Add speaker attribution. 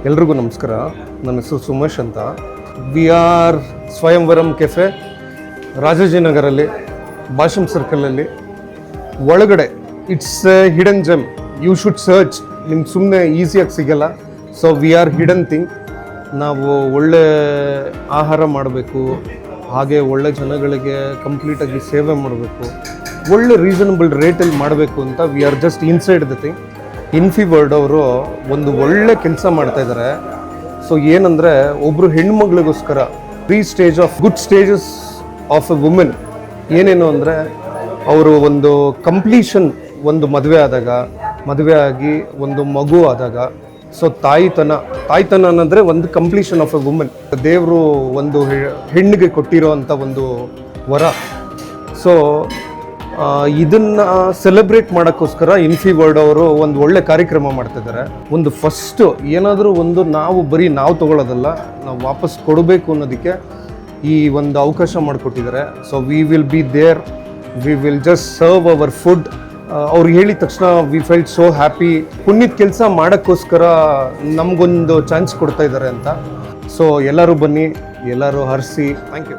Speaker 1: ಎಲ್ರಿಗೂ ನಮಸ್ಕಾರ. ನನ್ನ ಹೆಸರು ಸುಮೇಶ್ ಅಂತ. ವಿ ಆರ್ ಸ್ವಯಂವರಂ ಕೆಫೆ, ರಾಜಾಜಿನಗರಲ್ಲಿ, ಭಾಷಂ ಸರ್ಕಲಲ್ಲಿ ಒಳಗಡೆ. It's a hidden gem. You should search. ನಿಮ್ಗೆ ಸುಮ್ಮನೆ ಈಸಿಯಾಗಿ ಸಿಗಲ್ಲ. So we are hidden thing. ನಾವು ಒಳ್ಳೆ ಆಹಾರ ಮಾಡಬೇಕು, ಹಾಗೆ ಒಳ್ಳೆ ಜನಗಳಿಗೆ ಕಂಪ್ಲೀಟಾಗಿ ಸೇವೆ ಮಾಡಬೇಕು, ಒಳ್ಳೆ ರೀಸನಬಲ್ ರೇಟಲ್ಲಿ ಮಾಡಬೇಕು ಅಂತ we are just inside the thing. ಇನ್ಫಿವರ್ಡ್ ಅವರು ಒಂದು ಒಳ್ಳೆ ಕೆಲಸ ಮಾಡ್ತಾ ಇದ್ದಾರೆ. ಸೊ ಏನಂದರೆ, ಒಬ್ಬರು ಹೆಣ್ಮಗಳಿಗೋಸ್ಕರ 3 stage of good stages of a women ಏನೇನು ಅಂದರೆ, ಅವರು ಒಂದು ಕಂಪ್ಲೀಷನ್, ಒಂದು ಮದುವೆ ಆದಾಗ, ಮದುವೆ ಆಗಿ ಒಂದು ಮಗು ಆದಾಗ, ಸೊ ತಾಯ್ತನ ಅನ್ನೋದ್ರೆ ಒಂದು ಕಂಪ್ಲೀಷನ್ ಆಫ್ ಎ ವುಮೆನ್. ದೇವರು ಒಂದು ಹೆಣ್ಣಿಗೆ ಕೊಟ್ಟಿರೋ ಅಂಥ ಒಂದು ವರ. ಸೊ ಇದನ್ನು ಸೆಲೆಬ್ರೇಟ್ ಮಾಡೋಕ್ಕೋಸ್ಕರ ಇನ್ಫಿವರ್ಡ್ ಅವರು ಒಂದು ಒಳ್ಳೆ ಕಾರ್ಯಕ್ರಮ ಮಾಡ್ತಿದ್ದಾರೆ. ಒಂದು ಫಸ್ಟು ಏನಾದರೂ ಒಂದು ನಾವು ತೊಗೊಳ್ಳೋದಲ್ಲ, ನಾವು ವಾಪಸ್ ಕೊಡಬೇಕು ಅನ್ನೋದಕ್ಕೆ ಈ ಒಂದು ಅವಕಾಶ ಮಾಡಿಕೊಟ್ಟಿದ್ದಾರೆ. So we will be there, we will just serve our food. ಅವ್ರು ಹೇಳಿದ ತಕ್ಷಣ ವಿ ಫೆಲ್ಟ್ ಸೋ ಹ್ಯಾಪಿ. ಪುಣ್ಯದ ಕೆಲಸ ಮಾಡೋಕ್ಕೋಸ್ಕರ ನಮಗೊಂದು ಚಾನ್ಸ್ ಕೊಡ್ತಾ ಇದ್ದಾರೆ ಅಂತ. ಸೊ ಎಲ್ಲರೂ ಬನ್ನಿ, ಎಲ್ಲರೂ ಹರಿಸಿ. Thank you.